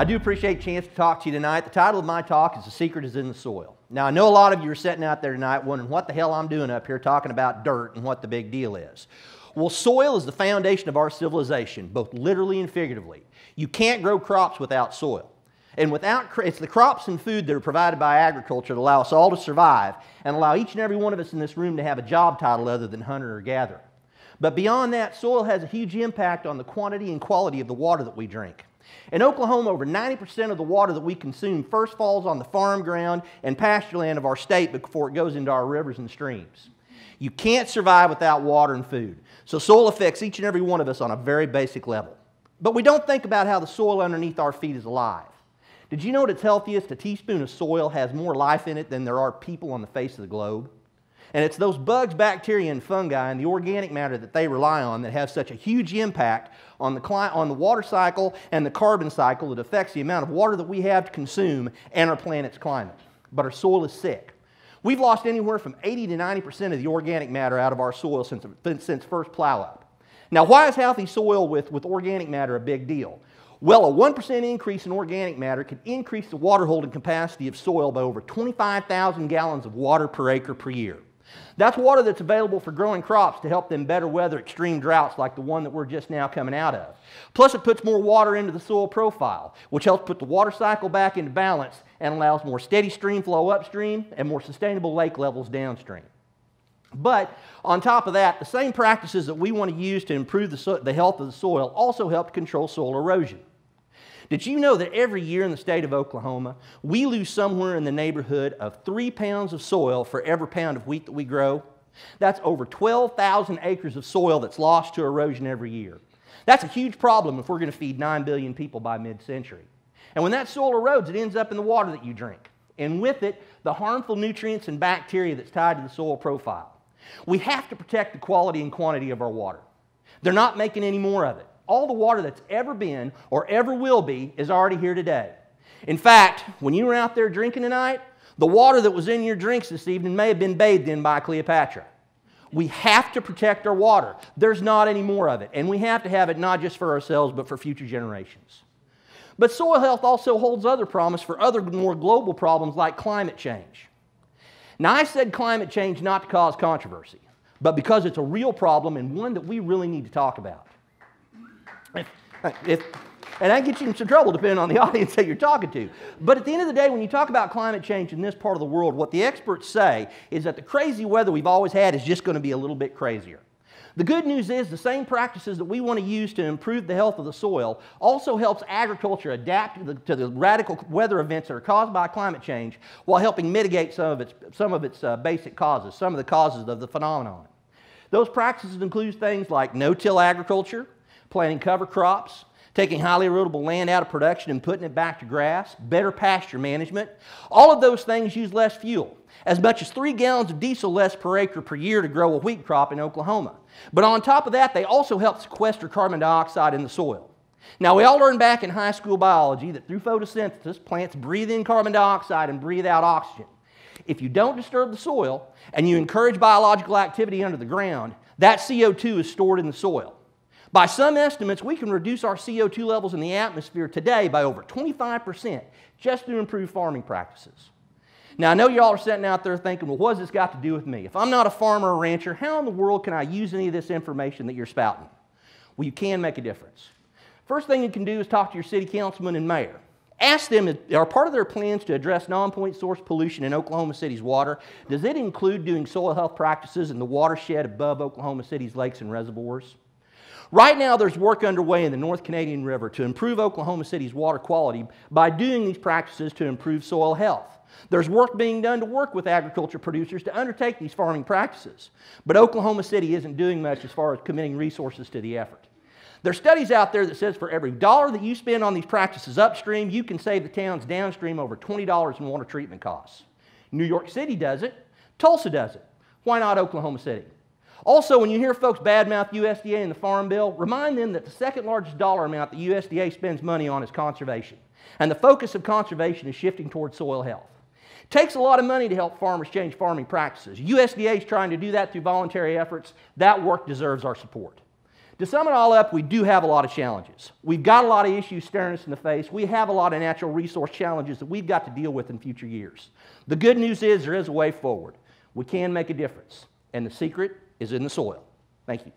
I do appreciate a chance to talk to you tonight. The title of my talk is The Secret is in the Soil. Now, I know a lot of you are sitting out there tonight wondering what the hell I'm doing up here talking about dirt and what the big deal is. Well, soil is the foundation of our civilization, both literally and figuratively. You can't grow crops without soil. And it's the crops and food that are provided by agriculture that allow us all to survive and allow each and every one of us in this room to have a job title other than hunter or gatherer. But beyond that, soil has a huge impact on the quantity and quality of the water that we drink. In Oklahoma, over 90% of the water that we consume first falls on the farm ground and pasture land of our state before it goes into our rivers and streams. You can't survive without water and food. So soil affects each and every one of us on a very basic level. But we don't think about how the soil underneath our feet is alive. Did you know at its healthiest, a teaspoon of soil has more life in it than there are people on the face of the globe? And it's those bugs, bacteria, and fungi and the organic matter that they rely on that have such a huge impact on the water cycle and the carbon cycle that affects the amount of water that we have to consume and our planet's climate. But our soil is sick. We've lost anywhere from 80 to 90% of the organic matter out of our soil since first plow up. Now, why is healthy soil with organic matter a big deal? Well, a 1% increase in organic matter can increase the water holding capacity of soil by over 25,000 gallons of water per acre per year. That's water that's available for growing crops to help them better weather extreme droughts like the one that we're just now coming out of. Plus, it puts more water into the soil profile, which helps put the water cycle back into balance and allows more steady stream flow upstream and more sustainable lake levels downstream. But on top of that, the same practices that we want to use to improve the health of the soil also help to control soil erosion. Did you know that every year in the state of Oklahoma, we lose somewhere in the neighborhood of 3 pounds of soil for every pound of wheat that we grow? That's over 12,000 acres of soil that's lost to erosion every year. That's a huge problem if we're going to feed 9 billion people by mid-century. And when that soil erodes, it ends up in the water that you drink. And with it, the harmful nutrients and bacteria that's tied to the soil profile. We have to protect the quality and quantity of our water. They're not making any more of it. All the water that's ever been or ever will be is already here today. In fact, when you were out there drinking tonight, the water that was in your drinks this evening may have been bathed in by Cleopatra. We have to protect our water. There's not any more of it, and we have to have it not just for ourselves but for future generations. But soil health also holds other promise for other more global problems like climate change. Now, I said climate change not to cause controversy, but because it's a real problem and one that we really need to talk about. And that gets you in some trouble depending on the audience that you're talking to. But at the end of the day, when you talk about climate change in this part of the world, what the experts say is that the crazy weather we've always had is just going to be a little bit crazier. The good news is the same practices that we want to use to improve the health of the soil also helps agriculture adapt to the radical weather events that are caused by climate change while helping mitigate some of its basic causes, some of the causes of the phenomenon. Those practices include things like no-till agriculture, planting cover crops, taking highly erodible land out of production and putting it back to grass, better pasture management. All of those things use less fuel, as much as 3 gallons of diesel less per acre per year to grow a wheat crop in Oklahoma. But on top of that, they also help sequester carbon dioxide in the soil. Now, we all learned back in high school biology that through photosynthesis, plants breathe in carbon dioxide and breathe out oxygen. If you don't disturb the soil and you encourage biological activity under the ground, that CO2 is stored in the soil. By some estimates, we can reduce our CO2 levels in the atmosphere today by over 25% just through improved farming practices. Now, I know you all are sitting out there thinking, well, what has this got to do with me? If I'm not a farmer or rancher, how in the world can I use any of this information that you're spouting? Well, you can make a difference. First thing you can do is talk to your city councilman and mayor. Ask them, are part of their plans to address non-point source pollution in Oklahoma City's water, does it include doing soil health practices in the watershed above Oklahoma City's lakes and reservoirs? Right now, there's work underway in the North Canadian River to improve Oklahoma City's water quality by doing these practices to improve soil health. There's work being done to work with agriculture producers to undertake these farming practices. But Oklahoma City isn't doing much as far as committing resources to the effort. There are studies out there that says for every $1 that you spend on these practices upstream, you can save the towns downstream over $20 in water treatment costs. New York City does it. Tulsa does it. Why not Oklahoma City? Also, when you hear folks badmouth USDA and the Farm Bill, remind them that the second largest dollar amount the USDA spends money on is conservation. And the focus of conservation is shifting towards soil health. It takes a lot of money to help farmers change farming practices. USDA is trying to do that through voluntary efforts. That work deserves our support. To sum it all up, we do have a lot of challenges. We've got a lot of issues staring us in the face. We have a lot of natural resource challenges that we've got to deal with in future years. The good news is there is a way forward. We can make a difference, and the secret is in the soil. Thank you.